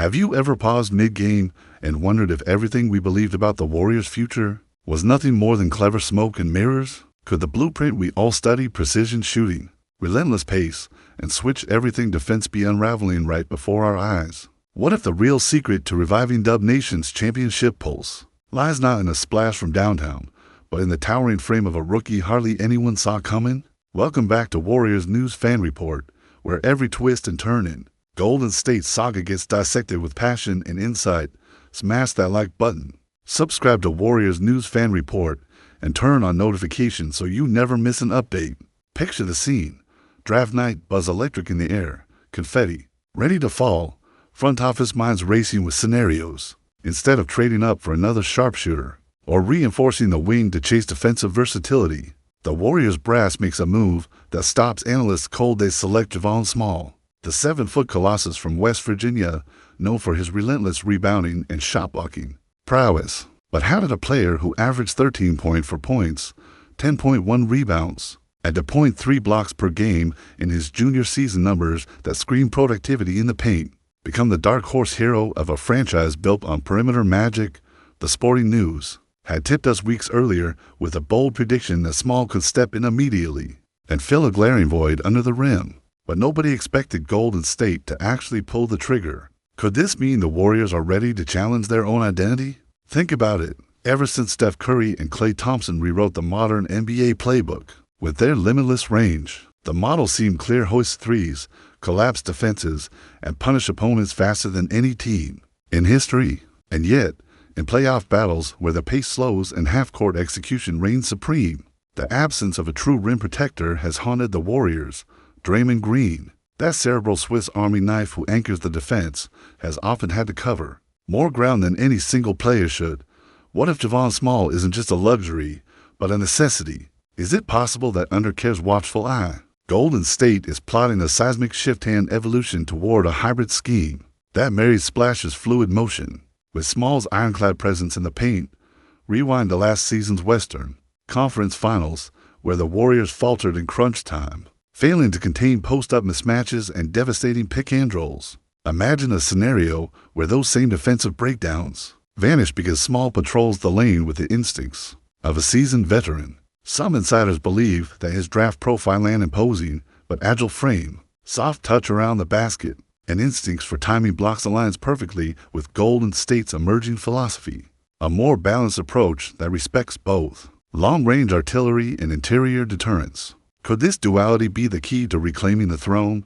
Have you ever paused mid-game and wondered if everything we believed about the Warriors' future was nothing more than clever smoke and mirrors? Could the blueprint we all study, precision shooting, relentless pace, and switch everything defense be unraveling right before our eyes? What if the real secret to reviving Dub Nation's championship pulse lies not in a splash from downtown, but in the towering frame of a rookie hardly anyone saw coming? Welcome back to Warriors News Fan Report, where every twist and turn in Golden State saga gets dissected with passion and insight. Smash that like button, subscribe to Warriors News Fan Report, and turn on notifications so you never miss an update. Picture the scene. Draft night, buzz electric in the air, confetti ready to fall, front office minds racing with scenarios. Instead of trading up for another sharpshooter or reinforcing the wing to chase defensive versatility, the Warriors brass makes a move that stops analysts cold. They select Javon Small, the 7-foot colossus from West Virginia, known for his relentless rebounding and shot-blocking prowess. But how did a player who averaged 13.4 points, 10.1 rebounds, and 0.3 blocks per game in his junior season, numbers that scream productivity in the paint, become the dark horse hero of a franchise built on perimeter magic? The Sporting News had tipped us weeks earlier with a bold prediction that Small could step in immediately and fill a glaring void under the rim. But nobody expected Golden State to actually pull the trigger. Could this mean the Warriors are ready to challenge their own identity? Think about it. Ever since Steph Curry and Klay Thompson rewrote the modern NBA playbook with their limitless range, the model seemed clear: hoist threes, collapse defenses, and punish opponents faster than any team in history. And yet, in playoff battles where the pace slows and half-court execution reigns supreme, the absence of a true rim protector has haunted the Warriors. Draymond Green, that cerebral Swiss Army knife who anchors the defense, has often had to cover more ground than any single player should. What if Javon Small isn't just a luxury, but a necessity? Is it possible that under Kerr's watchful eye, Golden State is plotting a seismic shift-hand evolution toward a hybrid scheme that marries Splash's fluid motion with Small's ironclad presence in the paint? Rewind to last season's Western Conference Finals, where the Warriors faltered in crunch time, failing to contain post-up mismatches and devastating pick-and-rolls. Imagine a scenario where those same defensive breakdowns vanish because Small patrols the lane with the instincts of a seasoned veteran. Some insiders believe that his draft profile and imposing but agile frame, soft touch around the basket, and instincts for timing blocks aligns perfectly with Golden State's emerging philosophy, a more balanced approach that respects both long-range artillery and interior deterrence. Could this duality be the key to reclaiming the throne?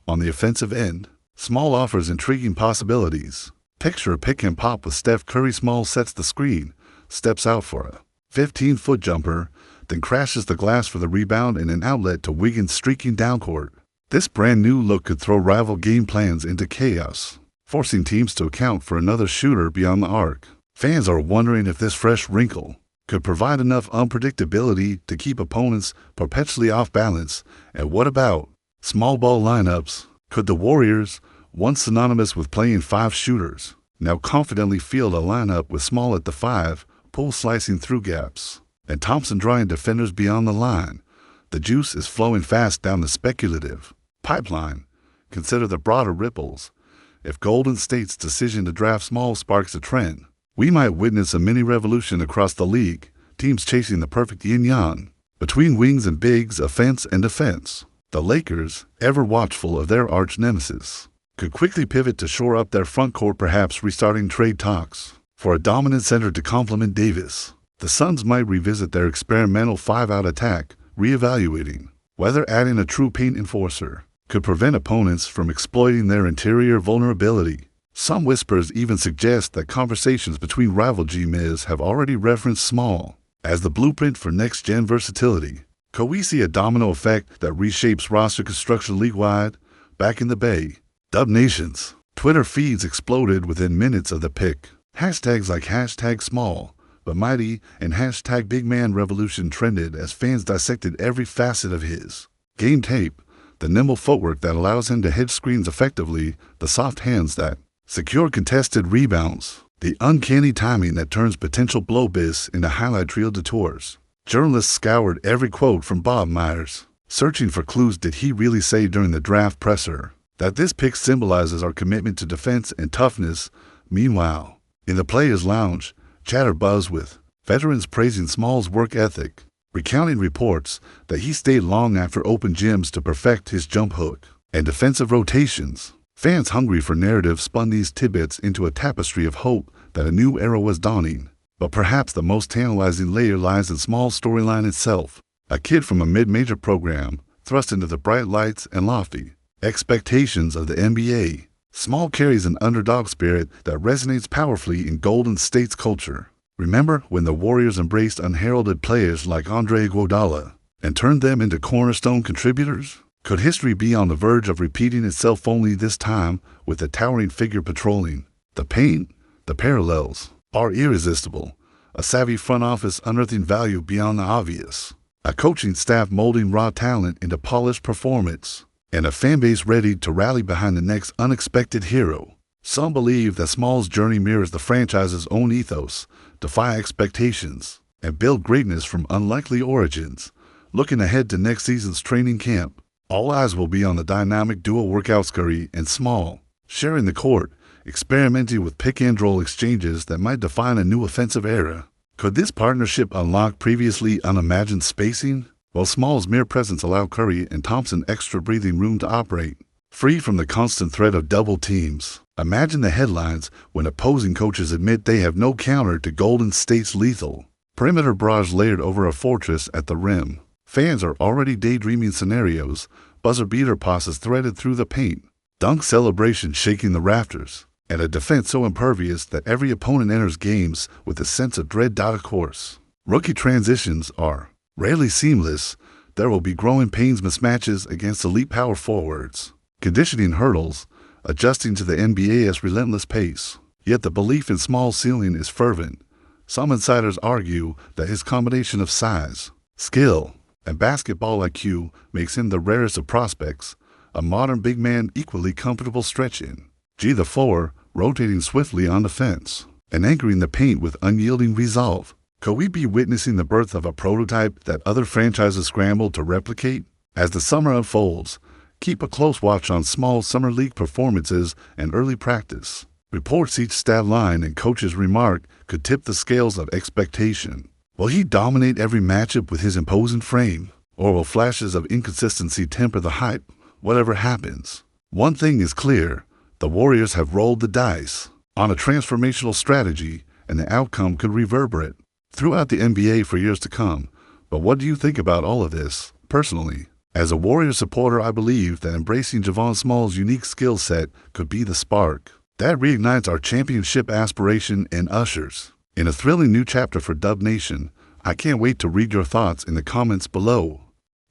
On the offensive end, Small offers intriguing possibilities. Picture a pick and pop with Steph Curry. Small sets the screen, steps out for a 15-foot jumper, then crashes the glass for the rebound and an outlet to Wiggins streaking downcourt. This brand new look could throw rival game plans into chaos, forcing teams to account for another shooter beyond the arc. Fans are wondering if this fresh wrinkle could provide enough unpredictability to keep opponents perpetually off balance. And what about small ball lineups? Could the Warriors, once synonymous with playing 5 shooters, now confidently field a lineup with Small at the 5, Poole slicing through gaps, and Thompson drawing defenders beyond the line? The juice is flowing fast down the speculative pipeline. Consider the broader ripples. If Golden State's decision to draft Small sparks a trend, we might witness a mini-revolution across the league, teams chasing the perfect yin-yang between wings and bigs, offense and defense. The Lakers, ever watchful of their arch-nemesis, could quickly pivot to shore up their front court, perhaps restarting trade talks for a dominant center to complement Davis. The Suns might revisit their experimental 5-out attack, reevaluating whether adding a true paint enforcer could prevent opponents from exploiting their interior vulnerability. Some whispers even suggest that conversations between rival G-Miz have already referenced Small as the blueprint for next-gen versatility. Could we see a domino effect that reshapes roster construction league-wide? Back in the Bay, Dub Nation's Twitter feeds exploded within minutes of the pick. Hashtags like #Small but mighty and #BigMan Revolution trended as fans dissected every facet of his game tape: the nimble footwork that allows him to hit screens effectively, the soft hands that secure contested rebounds, the uncanny timing that turns potential blow-bys into highlight reel detours. Journalists scoured every quote from Bob Myers, searching for clues. Did he really say during the draft presser that this pick symbolizes our commitment to defense and toughness. Meanwhile, in the Players' Lounge, chatter buzzed with veterans praising Small's work ethic, recounting reports that he stayed long after open gyms to perfect his jump hook and defensive rotations. Fans hungry for narrative spun these tidbits into a tapestry of hope that a new era was dawning. But perhaps the most tantalizing layer lies in Small's storyline itself. A kid from a mid-major program, thrust into the bright lights and lofty expectations of the NBA. Small carries an underdog spirit that resonates powerfully in Golden State's culture. Remember when the Warriors embraced unheralded players like Andre Iguodala and turned them into cornerstone contributors? Could history be on the verge of repeating itself, only this time with the towering figure patrolling the paint? The parallels are irresistible. A savvy front office unearthing value beyond the obvious, a coaching staff molding raw talent into polished performance, and a fanbase ready to rally behind the next unexpected hero. Some believe that Small's journey mirrors the franchise's own ethos: defy expectations and build greatness from unlikely origins. Looking ahead to next season's training camp, all eyes will be on the dynamic duo workouts Curry and Small, sharing the court, experimenting with pick-and-roll exchanges that might define a new offensive era. Could this partnership unlock previously unimagined spacing? While Small's mere presence allowed Curry and Thompson extra breathing room to operate, free from the constant threat of double teams. Imagine the headlines when opposing coaches admit they have no counter to Golden State's lethal perimeter barrage layered over a fortress at the rim. Fans are already daydreaming scenarios: buzzer-beater passes threaded through the paint, dunk celebrations shaking the rafters, and a defense so impervious that every opponent enters games with a sense of dread. Of course, rookie transitions are rarely seamless. There will be growing pains, mismatches against elite power forwards, conditioning hurdles, adjusting to the NBA's relentless pace. Yet the belief in Small's ceiling is fervent. Some insiders argue that his combination of size, skill, and basketball IQ makes him the rarest of prospects, a modern big man equally comfortable stretching the floor, rotating swiftly on the fence, and anchoring the paint with unyielding resolve. Could we be witnessing the birth of a prototype that other franchises scramble to replicate? As the summer unfolds, keep a close watch on Small's summer league performances and early practice. Reports each stat line and coach's remark could tip the scales of expectation. Will he dominate every matchup with his imposing frame, or will flashes of inconsistency temper the hype? Whatever happens, one thing is clear: the Warriors have rolled the dice on a transformational strategy, and the outcome could reverberate throughout the NBA for years to come. But what do you think about all of this, personally? As a Warriors supporter, I believe that embracing Javon Small's unique skill set could be the spark that reignites our championship aspiration and ushers in a thrilling new chapter for Dub Nation. I can't wait to read your thoughts in the comments below.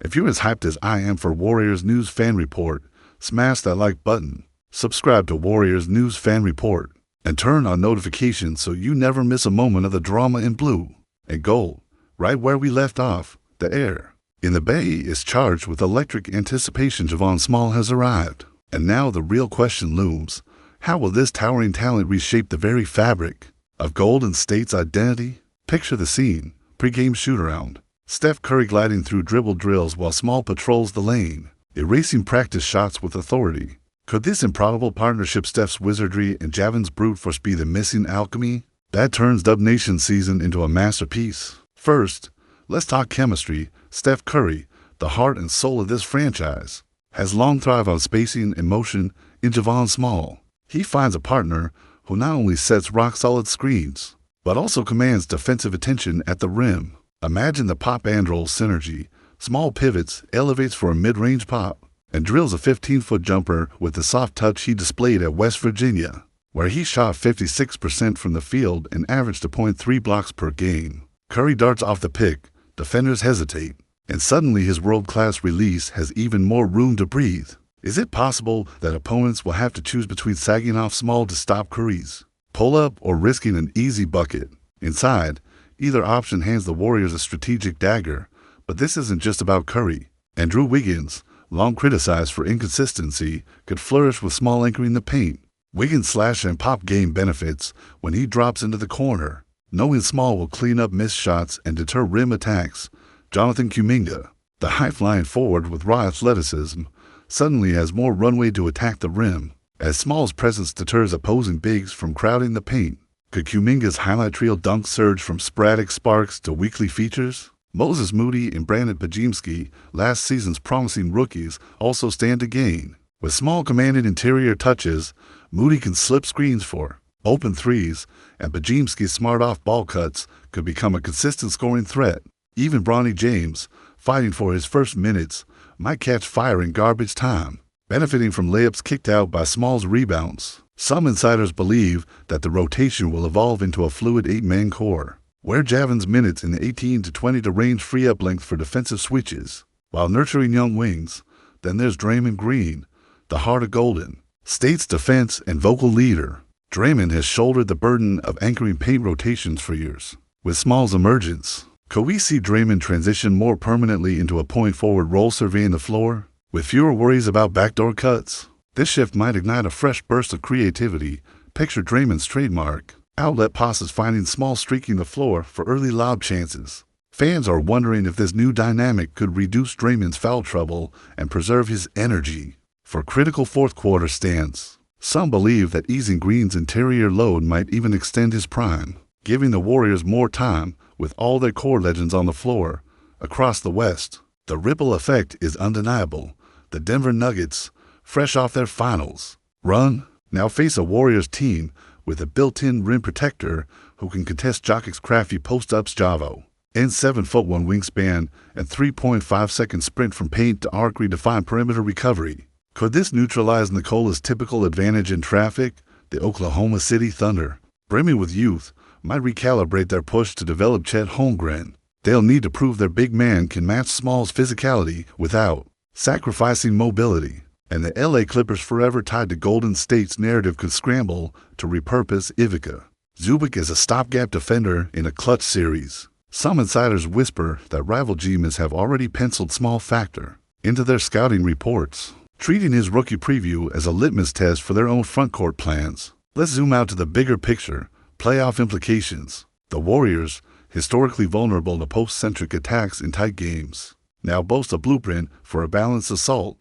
If you're as hyped as I am for Warriors News Fan Report, smash that like button, subscribe to Warriors News Fan Report, and turn on notifications so you never miss a moment of the drama in blue and gold. Right where we left off, the air in the Bay is charged with electric anticipation. Javon Small has arrived, and now the real question looms: how will this towering talent reshape the very fabric of Golden State's identity? Picture the scene: pre-game shoot-around, Steph Curry gliding through dribble drills while Small patrols the lane, erasing practice shots with authority. Could this improbable partnership, Steph's wizardry and Javin's brute force, be the missing alchemy that turns Dub Nation season into a masterpiece? First, let's talk chemistry. Steph Curry, the heart and soul of this franchise, has long thrived on spacing and motion. In Javon Small, he finds a partner who not only sets rock-solid screens, but also commands defensive attention at the rim. Imagine the pop and roll synergy. Small pivots, elevates for a mid-range pop, and drills a 15-foot jumper with the soft touch he displayed at West Virginia, where he shot 56% from the field and averaged 0.3 blocks per game. Curry darts off the pick, defenders hesitate, and suddenly his world-class release has even more room to breathe. Is it possible that opponents will have to choose between sagging off Small to stop Curry's pull-up or risking an easy bucket? Inside, either option hands the Warriors a strategic dagger. But this isn't just about Curry. Andrew Wiggins, long criticized for inconsistency, could flourish with Small anchoring the paint. Wiggins' slash and pop game benefits when he drops into the corner, knowing Small will clean up missed shots and deter rim attacks. Jonathan Kuminga, the high-flying forward with raw athleticism, suddenly has more runway to attack the rim, as Small's presence deters opposing bigs from crowding the paint. Could Kuminga's highlight reel dunk surge from sporadic sparks to weekly features? Moses Moody and Brandon Pajimski, last season's promising rookies, also stand to gain. With Small commanded interior touches, Moody can slip screens for open threes, and Pajimski's smart off-ball cuts could become a consistent scoring threat. Even Bronny James, fighting for his first minutes, might catch fire in garbage time, benefiting from layups kicked out by Small's rebounds. Some insiders believe that the rotation will evolve into a fluid 8-man core, where Javin's minutes in the 18 to 20 to range free up length for defensive switches, while nurturing young wings. Then there's Draymond Green, the heart of Golden State's defense and vocal leader. Draymond has shouldered the burden of anchoring paint rotations for years. With Small's emergence, could we see Draymond transition more permanently into a point forward role surveying the floor, with fewer worries about backdoor cuts? This shift might ignite a fresh burst of creativity. Picture Draymond's trademark outlet passes finding Small streaking the floor for early lob chances. Fans are wondering if this new dynamic could reduce Draymond's foul trouble and preserve his energy for critical fourth-quarter stands. Some believe that easing Green's interior load might even extend his prime, giving the Warriors more time with all their core legends on the floor. Across the West, the ripple effect is undeniable. The Denver Nuggets, fresh off their finals run, now face a Warriors team with a built-in rim protector who can contest Jokic's crafty post-ups Javo, and 7'1" wingspan and 3.5-second sprint from paint to arc redefined perimeter recovery. Could this neutralize Nikola's typical advantage in traffic? The Oklahoma City Thunder, brimming with youth, might recalibrate their push to develop Chet Holmgren. They'll need to prove their big man can match Small's physicality without sacrificing mobility. And the LA Clippers, forever tied to Golden State's narrative, could scramble to repurpose Ivica Zubac as a stopgap defender in a clutch series. Some insiders whisper that rival G-men have already penciled Small factor into their scouting reports, treating his rookie preview as a litmus test for their own frontcourt plans. Let's zoom out to the bigger picture, playoff implications. The Warriors, historically vulnerable to post-centric attacks in tight games, now boast a blueprint for a balanced assault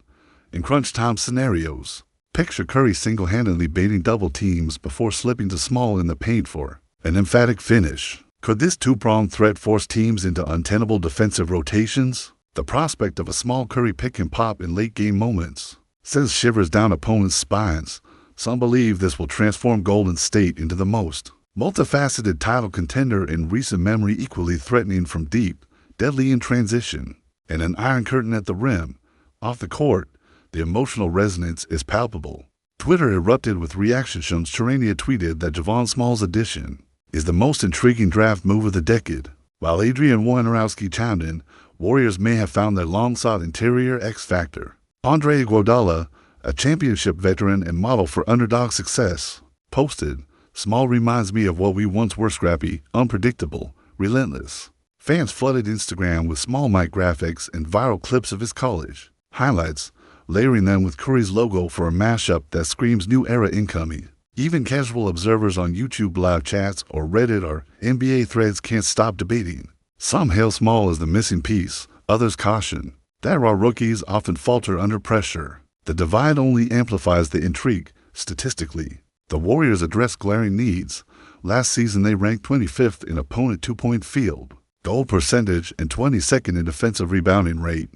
in crunch time scenarios. Picture Curry single-handedly baiting double teams before slipping to Small in the paint for an emphatic finish. Could this two-pronged threat force teams into untenable defensive rotations? The prospect of a Small Curry pick and pop in late-game moments sends shivers down opponents' spines. Some believe this will transform Golden State into the most multifaceted title contender in recent memory, equally threatening from deep, deadly in transition, and an iron curtain at the rim. Off the court, the emotional resonance is palpable. Twitter erupted with reactions. Charania tweeted that Javon Small's addition is the most intriguing draft move of the decade, while Adrian Wojnarowski chimed in, Warriors may have found their long-sought interior X-factor. Andre Iguodala, a championship veteran and model for underdog success, posted, Small reminds me of what we once were: scrappy, unpredictable, relentless. Fans flooded Instagram with Small mic graphics and viral clips of his college highlights, layering them with Curry's logo for a mashup that screams new era incoming. Even casual observers on YouTube live chats or Reddit or NBA threads can't stop debating. Some hail Small as the missing piece, others caution that raw rookies often falter under pressure. The divide only amplifies the intrigue. Statistically, the Warriors address glaring needs. Last season they ranked 25th in opponent two-point field goal percentage and 22nd in defensive rebounding rate.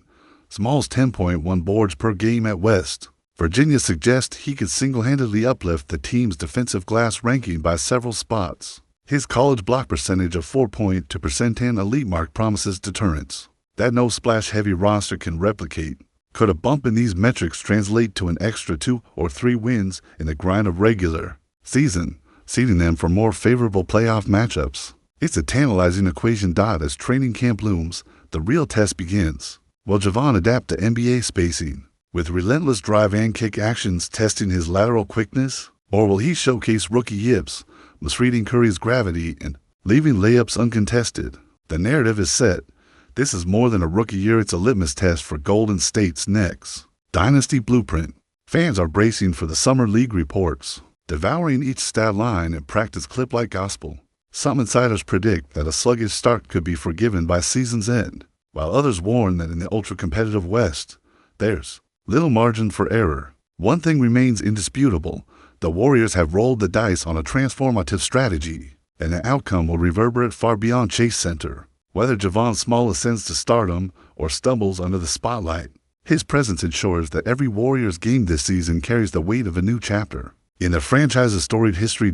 Small's 10.1 boards per game at West Virginia suggests he could single-handedly uplift the team's defensive glass ranking by several spots. His college block percentage of 4.2% elite mark promises deterrence that no splash-heavy roster can replicate. Could a bump in these metrics translate to an extra 2 or 3 wins in the grind of regular season, seeding them for more favorable playoff matchups? It's a tantalizing equation. As training camp looms, the real test begins. Will Javon adapt to NBA spacing, with relentless drive and kick actions testing his lateral quickness? Or will he showcase rookie yips, misreading Curry's gravity and leaving layups uncontested? The narrative is set. This is more than a rookie year, it's a litmus test for Golden State's next dynasty blueprint. Fans are bracing for the Summer League reports, devouring each stat line and practice clip like gospel. Some insiders predict that a sluggish start could be forgiven by season's end, while others warn that in the ultra-competitive West, there's little margin for error. One thing remains indisputable. The Warriors have rolled the dice on a transformative strategy, and the outcome will reverberate far beyond Chase Center. Whether Javon Small ascends to stardom or stumbles under the spotlight, his presence ensures that every Warriors game this season carries the weight of a new chapter in the franchise's storied history.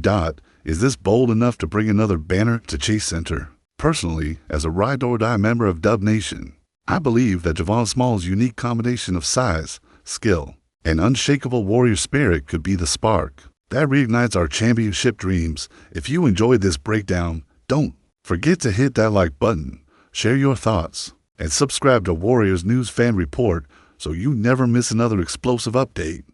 Is this bold enough to bring another banner to Chase Center? Personally, as a ride-or-die member of Dub Nation, I believe that Javon Small's unique combination of size, skill, and unshakable warrior spirit could be the spark that reignites our championship dreams. If you enjoyed this breakdown, don't forget to hit that like button, share your thoughts, and subscribe to Warriors News Fan Report so you never miss another explosive update.